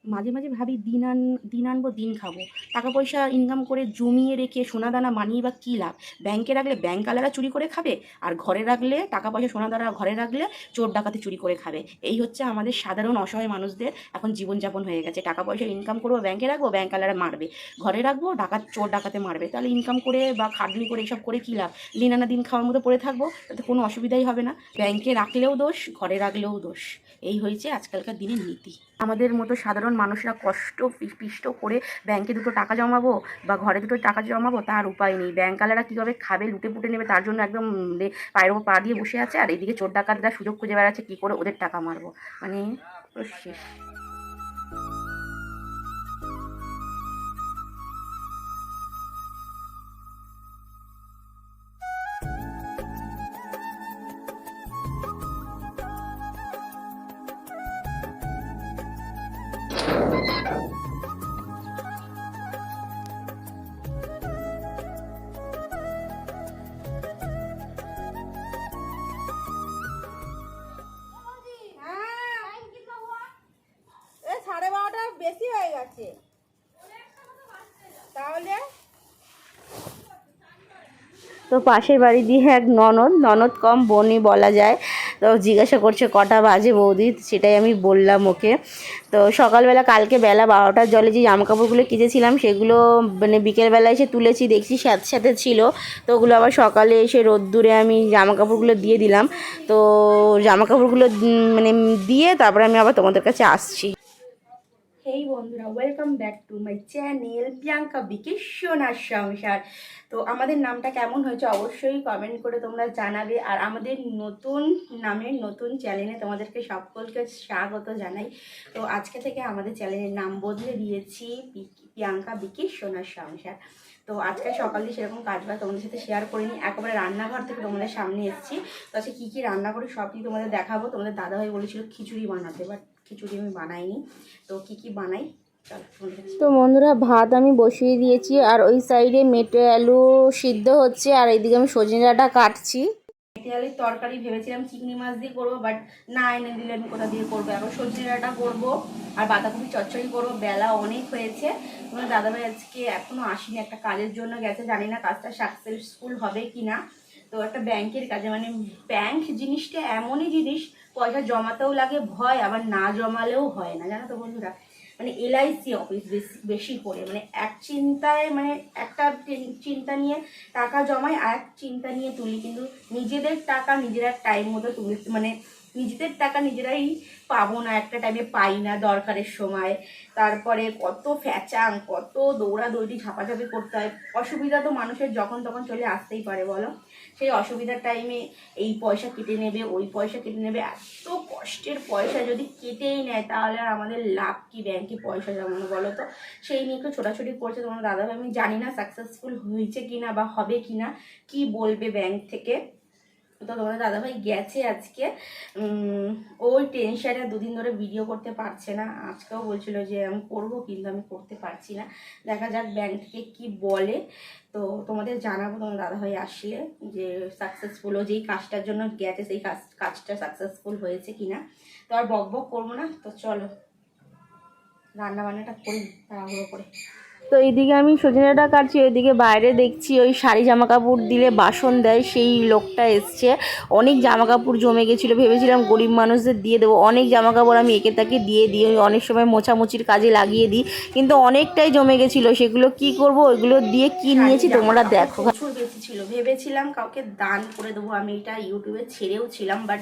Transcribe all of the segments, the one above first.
মাঝে মাঝে ভাবি দিন আনবো দিন খাবো, টাকা পয়সা ইনকাম করে জমিয়ে রেখে সোনা দানা মানিয়ে বা কী লাভ? ব্যাংকে রাখলে ব্যাংকওয়ালারা চুরি করে খাবে, আর ঘরে রাখলে টাকা পয়সা সোনা দানা ঘরে রাখলে চোর ডাকাতে চুরি করে খাবে। এই হচ্ছে আমাদের সাধারণ অসহায় মানুষদের এখন জীবনযাপন হয়ে গেছে। টাকা পয়সা ইনকাম করবো, ব্যাংকে রাখবো, ব্যাংকওয়ালারা মারবে, ঘরে রাখবো, চোর ডাকাতে মারবে। তাহলে ইনকাম করে বা খাটনি করে এসব করে কী লাভ? দিন আনা দিন খাওয়ার মতো পড়ে থাকবো, তাতে কোনো অসুবিধাই হবে না। ব্যাংকে রাখলেও দোষ, ঘরে রাখলেও দোষ। এই হয়েছে আজকালকার দিনের নীতি। আমাদের মতো সাধারণ মানুষরা কষ্ট পিষ্ট করে ব্যাংকে দুটো টাকা জমাবো বা ঘরে দুটো টাকা জমাবো, তার উপায় নেই। ব্যাংকওয়ালারা কীভাবে খাবে, লুটে পুটে নেবে, তার জন্য একদম পায়ের ওপর পা দিয়ে বসে আছে, আর এদিকে চোর ডাকাতরা সুযোগ খুঁজে বেড়াচ্ছে কী করে ওদের টাকা মারবো। মানে পুরো শেষ। এ 12:30 বেশি হয়ে গেছে তাহলে। তো পাশের বাড়ি দিয়ে এক ননদ কম বোনই বলা যায়। তো জিজ্ঞাসা করছে কটা বাজে বৌদি, সেটাই আমি বললাম ওকে। তো সকালবেলা কালকে বেলা 12টার জলে যে জামাকাপড়গুলো কেচেছিলাম সেগুলো মানে বিকেলবেলা এসে তুলেছি, দেখছি সাথে সাথে ছিল। তো ওগুলো আবার সকালে এসে রোদ্দুরে আমি জামাকাপড়গুলো দিয়ে দিলাম। তো জামাকাপড়গুলো মানে দিয়ে তারপরে আমি আবার তোমাদের কাছে আসছি। হেই বন্ধুরা, welcome back to my channel Priyanka BK Sonar Sangsar. তো আমাদের নামটা কেমন হয়েছে অবশ্যই কমেন্ট করে তোমরা জানাবে। আর আমাদের নতুন নামের নতুন চ্যানেলে তোমাদেরকে সকলকে স্বাগত জানাই। তো আজকে থেকে আমাদের চ্যানেলের নাম বদলে দিয়েছি প্রিয়াঙ্কা বিকে সোনার সংসার। তো আজকে সকালে সেরকম কাজবাজ তোমাদের সাথে শেয়ার করিনি, একেবারে রান্নাঘর থেকে তোমাদের সামনে এসেছি। তো আজকে কী কী রান্না করি সবই তোমাদের দেখাবো। তোমাদের দাদাভাই বলেছিল খিচুড়ি বানাতে, বাট খিচুড়ি আমি বানাইনি। তো কি কি বানাই চলো। তো বন্ধুরা, ভাত আমি বসিয়ে দিয়েছি, আর ওই সাইডে মেটে আলু সিদ্ধ হচ্ছে, আর এইদিকে আমি সজনে ডাঁটা কাটছি। মেটে আলুর তরকারি ভেবেছিলাম চিংড়ি মাছ দিয়ে করবো, বাট না এনে দিলে আমি কোথা দিয়ে করবো। এখন সজনে ডাঁটা করবো আর বাঁধাকপি চচ্চড়ি করবো। বেলা অনেক হয়েছে, তোমার দাদাভাই আজকে এখনো আসেনি, একটা কাজের জন্য গেছে, জানি না কাজটা সাকসেসফুল হবে কি না। তো একটা ব্যাংকের কাজে, মানে ব্যাংক জিনিসটা এমনই জিনিস, পয়সা জমাতেও লাগে ভয়, আবার না জমালেও হয় না, জানো তো বন্ধুরা। মানে এলআইসি অফিস বেশি করে, মানে এক চিন্তায়, মানে একটা চিন্তা নিয়ে টাকা জমাই আর এক চিন্তা নিয়ে তুলি, কিন্তু নিজেদের টাকা নিজেরা টাইম মতো তুলি, মানে নিজেদের টাকা নিজেরাই পাবো না, একটা টাইমে পাই না দরকারের সময়। তারপরে কত ফ্যাচাং, কত দৌড়াদৌড়ি ঝাপাঝাপি করতে হয়। অসুবিধা তো মানুষের যখন তখন চলে আসতেই পারে বলো। সেই অসুবিধার টাইমে এই পয়সা কেটে নেবে, ওই পয়সা কেটে নেবে, এত কষ্টের পয়সা যদি কেটেই নেয় তাহলে আর আমাদের লাভ কি ব্যাংকে পয়সা জমানো বলো তো। সেই নিয়ে একটু ছোটাছুটি করছে তোমার দাদাভাই। আমি জানি না সাকসেসফুল হয়েছে কিনা বা হবে কিনা, কি বলবে ব্যাংক থেকে। তো তোমাদের দাদাভাই গেছে আজকে, ওই টেনশনে দুদিন ধরে ভিডিও করতে পারছে না। আজকেও বলছিল যে আমি করবো, কিন্তু আমি করতে পারছি না। দেখা যাক ব্যাংক থেকে কি বলে। তো তোমাদের জানাবো তোমার দাদাভাই আসলে যে সাকসেসফুল, ও যেই কাজটার জন্য গেছে সেই কাজটা সাকসেসফুল হয়েছে কিনা। তো আর বক বক করবো না, তো চলো রান্না বান্নাটা করি তাড়াহুড়ো করে। তো এইদিকে আমি সজনেটা কাটছি, ওইদিকে বাইরে দেখছি ওই শাড়ি জামা কাপড় দিলে বাসন দেয় সেই লোকটা এসছে। অনেক জামা কাপড় জমে গেছিলো, ভেবেছিলাম গরিব মানুষদের দিয়ে দেবো। অনেক জামা কাপড় আমি একে তাকে দিয়ে দিই, অনেক সময় মোছামুছির কাজে লাগিয়ে দিই, কিন্তু অনেকটাই জমে গেছিলো। সেগুলো কি করব, ওইগুলো দিয়ে কি নিয়েছি তোমরা দেখো। প্রচুর বেশি ছিল, ভেবেছিলাম কাউকে দান করে দেবো। আমি এটা ইউটিউবে ছেড়েও ছিলাম, বাট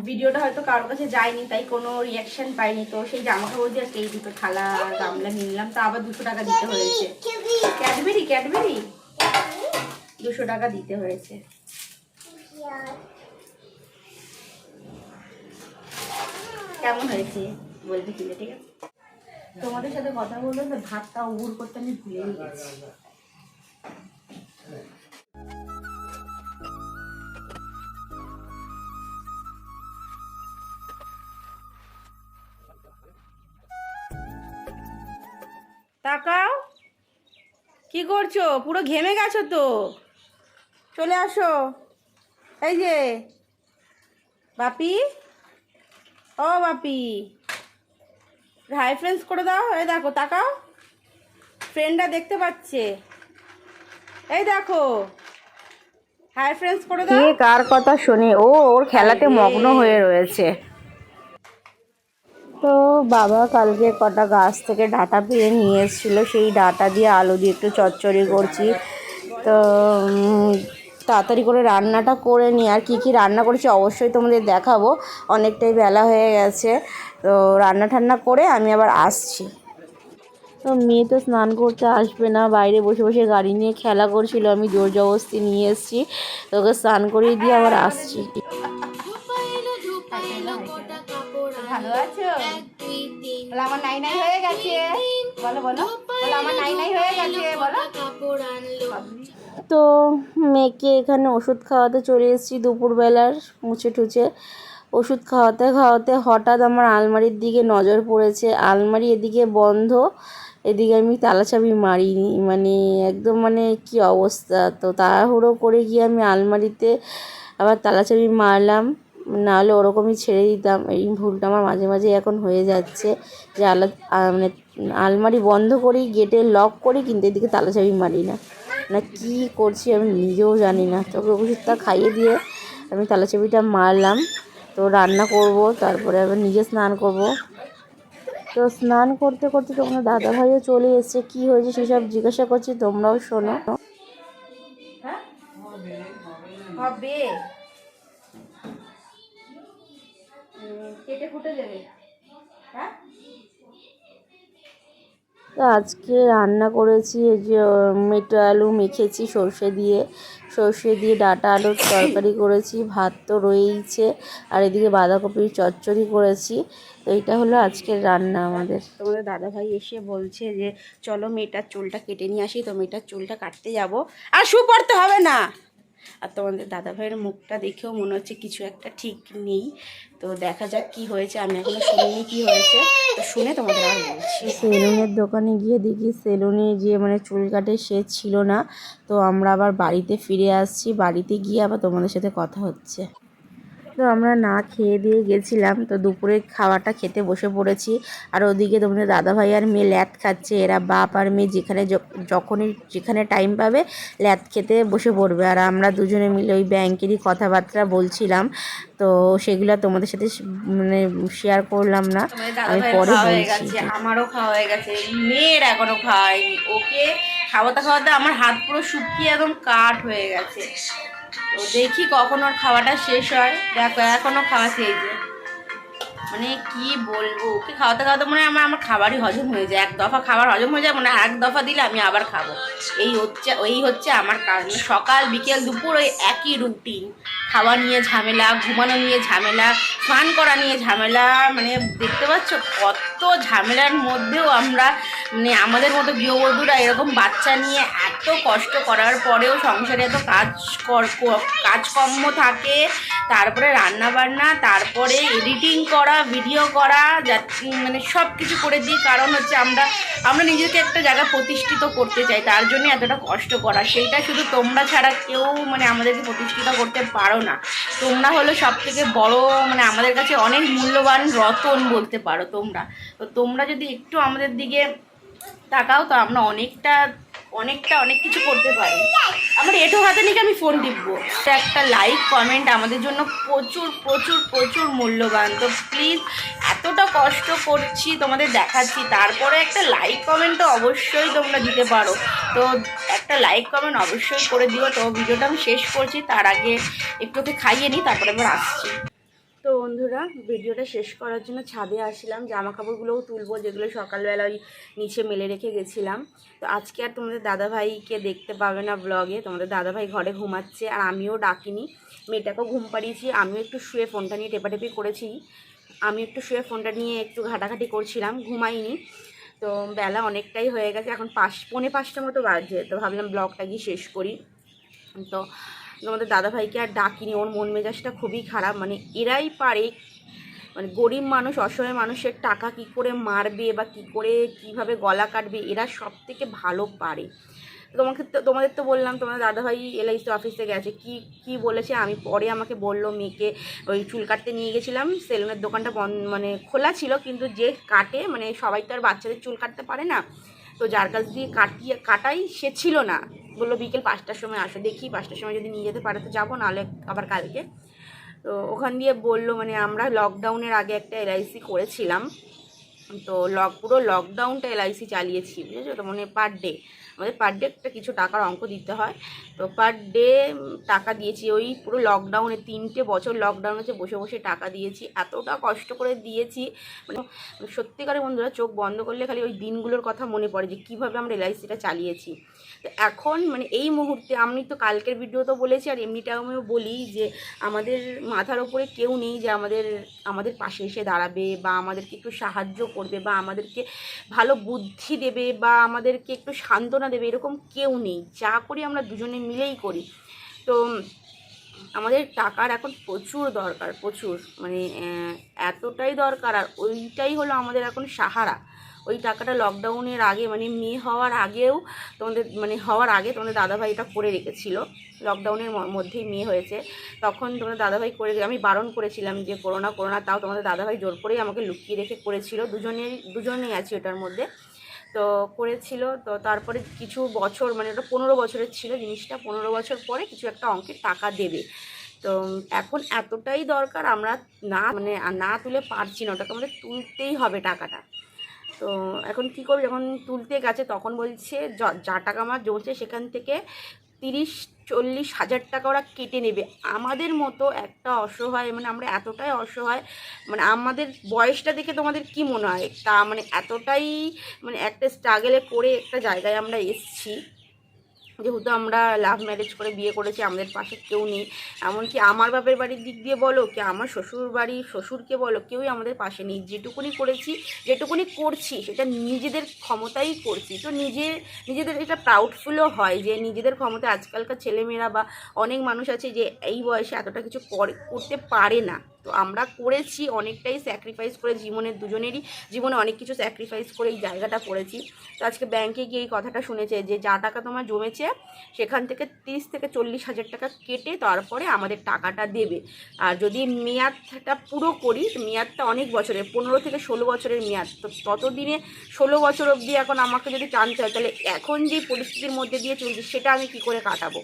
ভিডিওটা হয়তো কারোর কাছে যায়নি, তাই কোনো রিয়াকশন পাইনি। তো সেই জামা কাপড় দিয়ে এই দুটো থালা গামলা নিলাম, তা আবার 200 টাকা দিতে হয়েছে। ক্যাডবেরি 200 টাকা দিতে হয়েছে। কেমন হয়েছে বলতে কিনে, ঠিক আছে। তোমাদের সাথে কথা বললে তো ভাতটা উড় করতে আমি ভুলেই গেছি। তাকাও, কি করছো? পুরো ঘেমে গেছো তো, চলে আসো। এই যে বাপি, ও বাপি, হাই ফ্রেন্ডস করে দাও। এই দেখো, তাকাও, ফ্রেন্ডরা দেখতে পাচ্ছে। এই দেখো, হাই ফ্রেন্ডস করে কে দাও। কার কথা শোনে, ও ওর খেলাতে আরে, মগ্ন হয়ে রয়েছে। তো বাবা কালকে কটা গাছ থেকে ডাঁটা পেড়ে নিয়ে এসেছিলো, সেই ডাঁটা দিয়ে আলু দিয়ে একটু চচ্চড়ি করছি। তো তাড়াতাড়ি করে রান্নাটা করে নিই। আর কী কী রান্না করেছি অবশ্যই তোমাদের দেখাবো, অনেকটাই বেলা হয়ে গেছে। তো রান্না ঠান্না করে আমি আবার আসছি। তো মেয়ে তো স্নান করতে আসবে না, বাইরে বসে বসে গাড়ি নিয়ে খেলা করছিল, আমি জোর জবরদস্তি নিয়ে এসেছি। তো ওকে স্নান করিয়ে দিয়ে আবার আসছি। ভালো আছো? বলো আমার নাই নাই হয়ে গেছে। বলো বলো বলো আমার নাই নাই হয়ে গেছে বলো। তো মেয়েকে এখানে ওষুধ খাওয়াতে চলে এসেছি দুপুরবেলার, মুছে টুছে ওষুধ খাওয়াতে খাওয়াতে হঠাৎ আমার আলমারির দিকে নজর পড়েছে। আলমারি এদিকে বন্ধ, এদিকে আমি তালা চাবি মারিনি, মানে একদম মানে কি অবস্থা। তো তাড়াহুড়ো করে গিয়ে আমি আলমারিতে আবার তালা চাবি মারলাম, নাহলে ওরকমই ছেড়ে দিতাম। এই ভুলটা আমার মাঝে মাঝে এখন হয়ে যাচ্ছে যে মানে আলমারি বন্ধ করি, গেটে লক করি, কিন্তু এদিকে তালা চাবি মারি না। না কি করছি আমি নিজেও জানি না। তোকে ওষুধটা খাইয়ে দিয়ে আমি তালা চাবিটা মারলাম। তো রান্না করব, তারপরে আবার নিজে স্নান করব। তো স্নান করতে করতে তোমরা দাদাভাইও চলে এসেছে, কি হয়েছে সেসব জিজ্ঞাসা করছি, তোমরাও শোনো। হ্যাঁ হবে, কেটে ফুটে যাবে। হ্যাঁ তো আজকে রান্না করেছি এই যে মেটো আলু মেখেছি সর্ষে দিয়ে ডাঁটা আলুর তরকারি করেছি, ভাত তো রয়েইছে, আর এদিকে বাঁধাকপির চচ্চড়ি করেছি। তো এইটা হলো আজকের রান্না আমাদের। তোমাদের দাদাভাই এসে বলছে যে চলো মেয়েটার চুলটা কেটে নিয়ে আসি। তো মেয়েটার চুলটা কাটতে যাব, আর শু পড়তে হবে না। আর তোমাদের দাদাভাইয়ের মুখটা দেখেও মনে হচ্ছে কিছু একটা ঠিক নেই। তো দেখা যাক কি হয়েছে, আমি এখনো শুনিনি কি হয়েছে, তো শুনে তোমাদের আর বলছি। সেলুনের দোকানে গিয়ে দেখি সেলুনে যে মানে চুল কাটে সে ছিল না। তো আমরা আবার বাড়িতে ফিরে আসছি, বাড়িতে গিয়ে আবার তোমাদের সাথে কথা হচ্ছে। তো আমরা না খেয়ে দিয়ে গেছিলাম, তো দুপুরে খাওয়াটা খেতে বসে পড়েছি। আর ওদিকে তোমাদের দাদাভাই আর মেয়ে ল্যাদ খাচ্ছে, এরা বাপ আর মেয়ে যেখানে যখনই যেখানে টাইম পাবে ল্যাদ খেতে বসে পড়বে। আর আমরা দুজনে মিলে ওই ব্যাংকেরই কথাবার্তা বলছিলাম, তো সেগুলো তোমাদের সাথে মানে শেয়ার করলাম না, আমি পরে বলছি। আমারও খাওয়া হয়ে গেছে, মেয়ের এখনো খাওয়াইনি। ওকে খাওয়াতে খাওয়াতে আমার হাত পুরো শুকিয়ে একদম কাঠ হয়ে গেছে। তো দেখি কখন ওর খাওয়াটা শেষ হয়। দেখো এখনো খাওয়া সেই যে, মানে কি বলবো, ওকে খাওয়াতে খাওয়াতে মনে হয় আমার খাবারই হজম হয়ে যায়। এক দফা খাবার হজম হয়ে যায়, মানে এক দফা দিলে আমি আবার খাবো। এই হচ্ছে আমার কাজ। মানে সকাল বিকেল দুপুর ওই একই রুটিন। খাওয়া নিয়ে ঝামেলা, ঘুমানো নিয়ে ঝামেলা, স্নান করা নিয়ে ঝামেলা, মানে দেখতে পাচ্ছ কত ঝামেলার মধ্যেও আমরা, মানে আমাদের মতো গৃহবধূরা এরকম বাচ্চা নিয়ে এত কষ্ট করার পরেও সংসারে এত কাজকর্ম থাকে, তারপরে রান্না বান্না, তারপরে এডিটিং করা, ভিডিও করা, মানে সব কিছু করে দিই। কারণ হচ্ছে আমরা নিজেকে একটা জায়গায় প্রতিষ্ঠিত করতে চাই, তার জন্য এতটা কষ্ট করা। সেইটা শুধু তোমরা ছাড়া কেউ মানে আমাদেরকে প্রতিষ্ঠিত করতে পারো না। তোমরা হলো সব থেকে বড়, মানে আমাদের কাছে অনেক মূল্যবান রতন বলতে পারো তোমরা। তো তোমরা যদি একটু আমাদের দিকে তাকাও, তো আমরা অনেক কিছু করতে পারি। আমার এঁটো হাতে নিয়ে আমি ফোন টিপবো। একটা লাইক কমেন্ট আমাদের জন্য প্রচুর প্রচুর প্রচুর মূল্যবান। তো প্লিজ, এতটা কষ্ট করছি তোমাদের দেখাচ্ছি, তারপরে একটা লাইক কমেন্ট তো অবশ্যই তোমরা দিতে পারো। তো একটা লাইক কমেন্ট অবশ্যই করে দিও। তো ভিডিওটা আমি শেষ করছি, তার আগে একটু ওকে খাইয়ে নিই, তারপরে আবার আসছি। তো বন্ধুরা, ভিডিওটা শেষ করার জন্য ছাদে আসলাম, জামা কাপড়গুলোও তুলবো, যেগুলো সকালবেলা ওই নিচে মেলে রেখে গেছিলাম। তো আজকে আর তোমাদের দাদাভাইকে দেখতে পাবে না ব্লগে, তোমাদের দাদাভাই ঘরে ঘুমাচ্ছে, আর আমিও ডাকিনি, মেয়েটাকেও ঘুম পাড়িয়েছি। আমিও একটু শুয়ে ফোনটা নিয়ে টেপাটেপি করেছি, আমি একটু শুয়ে ফোনটা নিয়ে একটু ঘাটাঘাটি করছিলাম, ঘুমাইনি। তো বেলা অনেকটাই হয়ে গেছে, এখন 5:45 মতো বাজছে। তো ভাবলাম ব্লগটা গিয়ে শেষ করি। তো তোমাদের দাদাভাইকে আর ডাকিনি, ওর মন মেজাজটা খুবই খারাপ। মানে এরাই পারে, মানে গরিব মানুষ, অসহায় মানুষের টাকা কি করে মারবে বা কি করে কিভাবে গলা কাটবে, এরা সব থেকে ভালো পারে। তোমাদের তো বললাম তোমার দাদাভাই এলআইসি অফিসে গেছে, কি বলেছে আমি পরে আমাকে বললো মেয়েকে ওই চুল কাটতে নিয়ে গেছিলাম, সেলুনের দোকানটা মানে খোলা ছিল, কিন্তু যে কাটে মানে সবাই তো আর বাচ্চাদের চুল কাটতে পারে না, তো যার কাছ দিয়ে কাটাই সে ছিল না, বললো বিকেল 5টার সময় আসো, দেখি 5টার সময় যদি নিয়ে যেতে পারে তো যাবো, নাহলে আবার কালকে। তো ওখান দিয়ে বললো মানে আমরা লকডাউনের আগে একটা এলআইসি করেছিলাম, তো পুরো লকডাউনটা এলআইসি চালিয়েছি, বুঝেছো তো, মানে পার ডে আমাদের পার ডে একটা কিছু টাকার অঙ্ক দিতে হয়, তো পার ডে টাকা দিয়েছি ওই পুরো লকডাউনে, 3টে বছর লকডাউনে বসে বসে টাকা দিয়েছি, এতটা কষ্ট করে দিয়েছি মানে সত্যিকারের বন্ধুরা চোখ বন্ধ করলে খালি ওই দিনগুলোর কথা মনে পড়ে যে কীভাবে আমরা এলআইসিটা চালিয়েছি। তো এখন মানে এই মুহূর্তে আমি তো কালকের ভিডিও তো বলেছি আর এমনিটাও আমিও বলি যে আমাদের মাথার ওপরে কেউ নেই যে আমাদের পাশে এসে দাঁড়াবে বা আমাদেরকে একটু সাহায্য করবে বা আমাদেরকে ভালো বুদ্ধি দেবে বা আমাদেরকে একটু সান্ত্বনা দেবে, এরকম কেউ নেই, যা করি আমরা দুজনে মিলেই করি। তো আমাদের টাকার এখন প্রচুর দরকার, প্রচুর মানে এতটাই দরকার, আর ওইটাই হলো আমাদের এখন সাহারা। ওই টাকাটা লকডাউনের আগে মানে মেয়ে হওয়ার আগেও তোমাদের দাদাভাই এটা করে রেখেছিল, লকডাউনের মধ্যেই মেয়ে হয়েছে, তখন তোমাদের দাদাভাই করে, আমি বারণ করেছিলাম যে করোনা, তাও তোমাদের দাদাভাই জোর করেই আমাকে লুকিয়ে রেখে করেছিল, দুজনেই আছি ওটার মধ্যে, তো করেছিল। তো তারপরে কিছু বছর মানে ওটা 15 বছরের ছিল জিনিসটা, 15 বছর পরে কিছু একটা অঙ্কের টাকা দেবে। তো এখন এতটাই দরকার, আমরা না তুলে পারছি না, ওটাকে আমাদের তুলতেই হবে টাকাটা। তো এখন কী করবো, যখন তুলতে গেছে তখন বলছে যা টাকা আমার জমছে সেখান থেকে 30-40 হাজার টাকা ওরা কেটে নেবে। আমাদের মতো একটা অসহায়, মানে আমরা এতটাই অসহায়, মানে আমাদের বয়সটা দেখে তোমাদের কি মনে হয়, তা মানে এতটাই মানে একটা স্ট্রাগলে করে একটা জায়গায় আমরা এসছি, যেহেতু আমরা লাভ ম্যারেজ করে বিয়ে করেছি, আমাদের পাশে কেউ নেই, এমনকি আমার বাপের বাড়ির দিক দিয়ে বলো কি আমার শ্বশুরকে বলো, কেউই আমাদের পাশে নেই, যেটুকুনি করছি সেটা নিজেদের ক্ষমতাই করছি, তো নিজেদের এটা প্রাউডফুলও হয় যে নিজেদের ক্ষমতা, আজকালকার ছেলেমেয়েরা বা অনেক মানুষ আছে যে এই বয়সে এতটা কিছু করতে পারে না, তো আমরা করেছি অনেকটাই স্যাক্রিফাইস করে, দুজনেরই জীবনে অনেক কিছু স্যাক্রিফাইস করে এই জায়গাটা করেছি। তো আজকে ব্যাংকে গিয়ে এই কথাটা শুনেছে যে যা টাকা তোমার জমেছে সেখান থেকে 30-40 হাজার টাকা কেটে তারপরে আমাদের টাকাটা দেবে, আর যদি মেয়াদটা পুরো করি, মেয়াদটা অনেক বছরের, 15-16 বছরের মেয়াদ, তো ততদিনে 16 বছর অবধি এখন আমাকে যদি টানতে হয়, তাহলে এখন যে পরিস্থিতির মধ্যে দিয়ে চলছি সেটা আমি কী করে কাটাবো,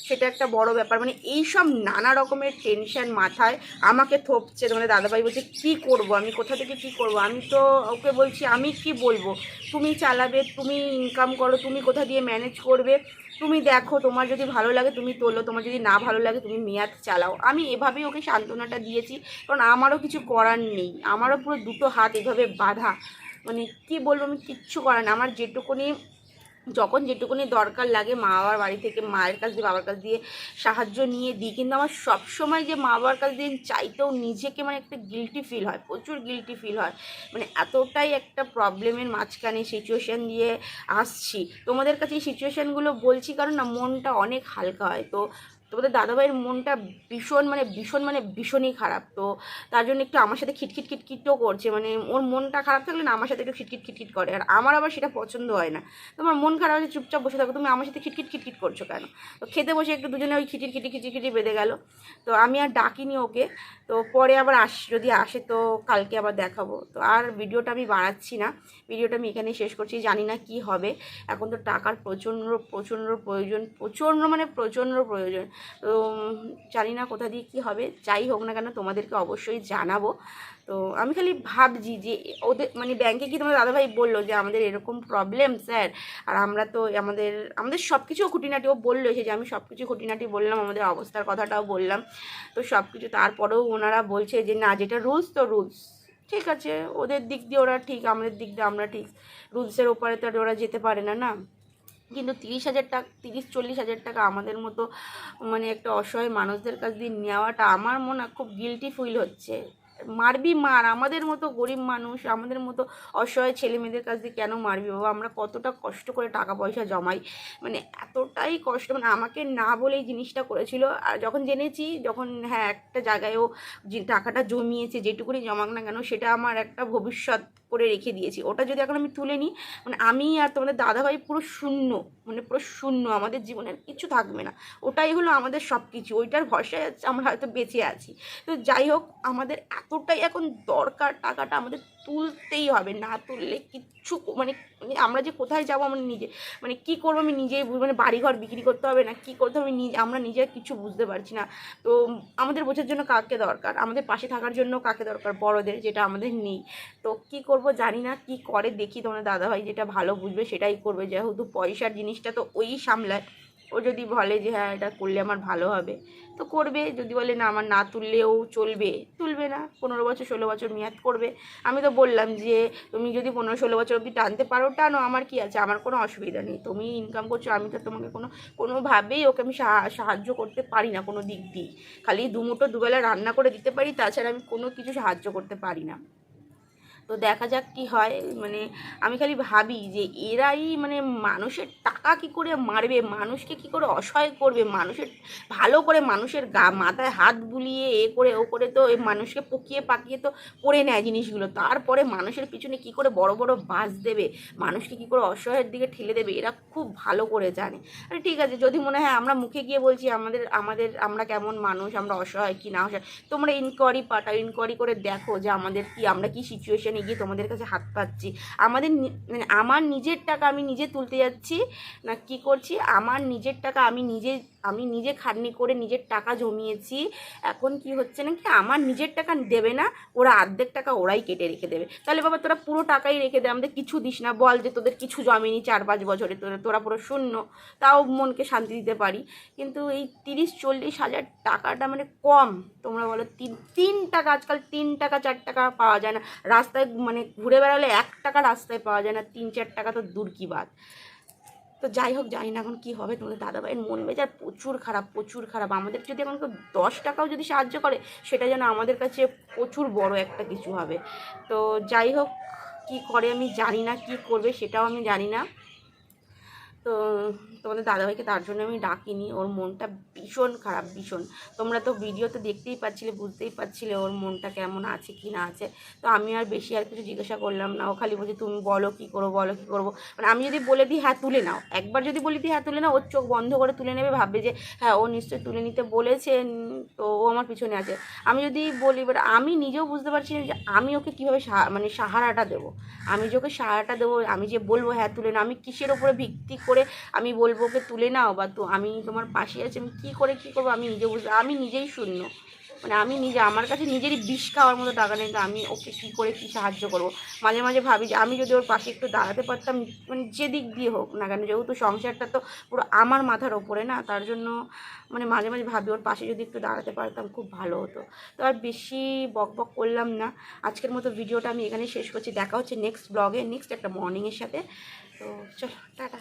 সেটা একটা বড় ব্যাপার। মানে এই সব নানা রকমের টেনশন মাথায় আমাকে থপছে, মানে দাদাভাই বলছে কী করব, আমি কোথা থেকে কী করব, আমি তো ওকে বলছি আমি কি বলবো, তুমি চালাবে, তুমি ইনকাম করো, তুমি কোথা দিয়ে ম্যানেজ করবে, তুমি দেখো, তোমার যদি ভালো লাগে তুমি তোলো, তোমার যদি না ভালো লাগে তুমি মেয়াদ চালাও। আমি এভাবেই ওকে সান্ত্বনাটা দিয়েছি, কারণ আমারও কিছু করার নেই, আমারও পুরো দুটো হাত এভাবে বাঁধা, মানে কি বলবো, আমি কিচ্ছু করার না, আমার যেটুকুনি দরকার লাগে মা বাবার বাড়ি থেকে, মায়ের কাছ দিয়ে বাবার কাছ দিয়ে সাহায্য নিয়ে দিই, কিন্তু আমার সবসময় যে মা বাবার কাছ দিয়ে চাইতেও নিজেকে মানে একটা গিল্টি ফিল হয়, প্রচুর গিল্টি ফিল হয়, মানে এতটাই একটা প্রবলেমের মাঝখানে সিচুয়েশান দিয়ে আসছি, তোমাদের কাছে এই সিচুয়েশানগুলো বলছি কারণ না মনটা অনেক হালকা হয়। তো তোমাদের দাদাভাইয়ের মনটা ভীষণই খারাপ, তো তার জন্য একটু আমার সাথে খিটখিটও করছে, মানে ওর মনটা খারাপ থাকলে না আমার সাথে একটু খিটখিট করে, আর আমার আবার সেটা পছন্দ হয় না, তোমার মন খারাপ হলে চুপচাপ বসে থাকো, তুমি আমার সাথে খিটখিট করছো কেন। তো খেতে বসে একটু দুজনে ওই খিটখিটি বেঁধে গেল, তো আমি আর ডাকিনি ওকে, তো পরে আবার যদি আসে তো কালকে আবার দেখাবো। তো আর ভিডিওটা আমি বাড়াচ্ছি না, ভিডিওটা আমি এখানেই শেষ করছি, জানি না কি হবে, এখন তো টাকার প্রচণ্ড প্রয়োজন, তো জানি না কোথা দিয়ে কী হবে, যাই হোক না কেন তোমাদেরকে অবশ্যই জানাবো। তো আমি খালি ভাবছি যে ওদের মানে ব্যাংকে কি তোমার দাদাভাই বললো যে আমাদের এরকম প্রবলেম স্যার, আর আমরা তো আমাদের সব কিছু খুঁটিনাটি ও বললো এসে যে আমি সব কিছু খুঁটিনাটি বললাম, আমাদের অবস্থার কথাটাও বললাম, তো সব কিছু তারপরেও ওনারা বলছে যে না যেটা রুলস তো রুলস, ঠিক আছে, ওদের দিক দিয়ে ওরা ঠিক, আমাদের দিক দিয়ে আমরা ঠিক, রুলসের ওপারে তো ওরা যেতে পারে না, কিন্তু 30-40 হাজার টাকা আমাদের মতো মানে একটা অসহায় মানুষদের কাছ দিয়ে নেওয়াটা আমার মনে খুব গিল্টি ফিল হচ্ছে। মার আমাদের মতো গরিব মানুষ, আমাদের মতো অসহায় ছেলে মেয়েদের কাছ দিয়ে কেন মারবি বাবা, আমরা কতটা কষ্ট করে টাকা পয়সা জমাই, মানে এতটাই কষ্ট, মানে আমাকে না বলেই জিনিসটা করেছিল, আর যখন জেনেছি, হ্যাঁ একটা জায়গায়ও যে টাকাটা জমিয়েছে, যেটুকুনি জমাক না কেন সেটা আমার একটা ভবিষ্যৎ করে রেখে দিয়েছি। ওটা যদি এখন আমি তুলে নিই, মানে আমি আর তোমাদের দাদাভাই পুরো শূন্য, মানে পুরো শূন্য, আমাদের জীবনের কিছু থাকবে না। ওটাই হলো আমাদের সব কিছু, ওইটার ভরসায় আমরা হয়তো বেঁচে আছি। তো যাই হোক, আমাদের এতটাই এখন দরকার টাকাটা, আমাদের তুলতেই হবে, না তুললে কিচ্ছু মানে আমরা যে কোথায় যাবো আমরা নিজে, মানে কী করবো আমি নিজেই মানে বাড়িঘর বিক্রি করতে হবে না কী করতে হবে আমরা নিজে কিছু বুঝতে পারছি না। তো আমাদের বোঝার জন্য কাকে দরকার, আমাদের পাশে থাকার জন্য কাকে দরকার, বড়দের, যেটা আমাদের নেই। তো কী করব জানি না, কি করে দেখি, তোমার দাদাভাই যেটা ভালো বুঝবে সেটাই করবে, যেহেতু পয়সার জিনিসটা তো ওই সামলায়। ও যদি বলে যে হ্যাঁ এটা করলে আমার ভালো হবে তো করবে, যদি বলে না আমার না তুললেও চলবে, তুলবে না, 15 বছর 16 বছর মেয়াদ করবে। আমি তো বললাম যে তুমি যদি 15-16 বছর অবধি টানতে পারো টানো, আমার কি আছে, আমার কোনো অসুবিধা নেই, তুমি ইনকাম করছো, আমি তো তোমাকে কোনোভাবেই ওকে আমি সাহায্য করতে পারি না কোনো দিক দিয়ে। খালি দুমুঠো দুবেলা রান্না করে দিতে পারি, তাছাড়া আমি কোনো কিছু সাহায্য করতে পারি না। তো দেখা যাক কি হয়। মানে আমি খালি ভাবি যে এরাই মানে মানুষের টাকা কি করে মারবে, মানুষকে কি করে অসহায় করবে, মানুষের ভালো করে মানুষের মাথায় হাত বুলিয়ে এ করে ও করে তো এই মানুষকে পকিয়ে পাকিয়ে তো করে নেয় জিনিসগুলো, তারপরে মানুষের পিছনে কি করে বড় বড় বাস দেবে, মানুষকে কি করে অসহায়ের দিকে ঠেলে দেবে, এরা খুব ভালো করে জানে। আরে ঠিক আছে, যদি মনে হয় আমরা মুখে গিয়ে বলছি আমাদের আমাদের আমরা কেমন মানুষ, আমরা অসহায় কি না অসহায়, তোমরা ইনকোয়ারি পাঠাও, ইনকোয়ারি করে দেখো যে আমাদের কি, আমরা কি সিচুয়েশনে গিয়ে তোমাদের কাছে হাত পাচ্ছি। আমাদের মানে আমার নিজের টাকা আমি নিজে তুলতে যাচ্ছি না কি করছি, আমার নিজের টাকা আমি নিজে খাটনি করে নিজের টাকা জমিয়েছি। এখন কি হচ্ছে না কি, আমার নিজের টাকা দেবে না, ওরা অর্ধেক টাকা ওরাই কেটে রেখে দেবে। তাহলে বাবা তোরা পুরো টাকাই রেখে দে, আমাদের কিছু দিস না, বল যে তোদের কিছু জমেনি 4-5 বছরে, তোরা পুরো শূন্য, তাও মনকে শান্তি দিতে পারি। কিন্তু এই 30-40 হাজার টাকাটা মানে কম, তোমরা বলো, 3 টাকা, আজকাল 3 টাকা 4 টাকা পাওয়া যায় না রাস্তায়, মানে ঘুরে বেড়ালে 1 টাকা রাস্তায় পাওয়া যায় না, 3-4 টাকা তো দূর কি বাত। তো যাই হোক, জানি না এখন কী হবে, তোমাদের দাদাভাইয়ের মন মেজাজ প্রচুর খারাপ, প্রচুর খারাপ। আমাদের যদি এখন কেউ 10 টাকাও যদি সাহায্য করে, সেটা যেন আমাদের কাছে প্রচুর বড় একটা কিছু হবে। তো যাই হোক, কী করে আমি জানি না, কী করবে সেটাও আমি জানি না। তো তোমাদের দাদাভাইকে তার জন্য আমি ডাকিনি, ওর মনটা ভীষণ খারাপ, ভীষণ। তোমরা তো ভিডিওতে দেখতেই পাচ্ছিলে, বুঝতেই পারছিলে ওর মনটা কেমন আছে কি না আছে। তো আমি আর বেশি আর কিছু জিজ্ঞাসা করলাম না, ও খালি বলছে তুমি বলো কী করবো, বলো কী করবো। মানে আমি যদি বলে দিই হ্যাঁ তুলে নাও, একবার যদি বলে দিই হ্যাঁ তুলে নাও, ওর চোখ বন্ধ করে তুলে নেবে, ভাববে যে হ্যাঁ ও নিশ্চয়ই তুলে নিতে বলেছে, তো ও আমার পিছনে আছে। আমি যদি বলি, এবার আমি নিজেও বুঝতে পারছি না যে আমি ওকে কীভাবে মানে সাহারাটা দেবো, আমি যে ওকে সাহারাটা দেবো, আমি যে বলবো হ্যাঁ তুলে নাও, আমি কিসের ওপরে ভিত্তি করে আমি বলবো ওকে তুলে নাও, বা তো আমি তোমার পাশে আছি, আমি কী করে কী করবো আমি নিজে বুঝতে, আমি নিজেই শূন্য, মানে আমি নিজে, আমার কাছে নিজেরই বিষ খাওয়ার মতো টাকা নেই, তো আমি ওকে কী করে কী সাহায্য করবো। মাঝে মাঝে ভাবি যে আমি যদি ওর পাশে একটু দাঁড়াতে পারতাম, মানে যে দিক দিয়ে হোক না কেন, যেহেতু সংসারটা তো পুরো আমার মাথার ওপরে না, তার জন্য মানে মাঝে মাঝে ভাবি ওর পাশে যদি একটু দাঁড়াতে পারতাম খুব ভালো হতো। তো আর বেশি বক বক করলাম না, আজকের মতো ভিডিওটা আমি এখানে শেষ করছি। দেখা হচ্ছে নেক্সট ব্লগে, নেক্সট একটা মর্নিংয়ের সাথে। তো চলো, টাটা।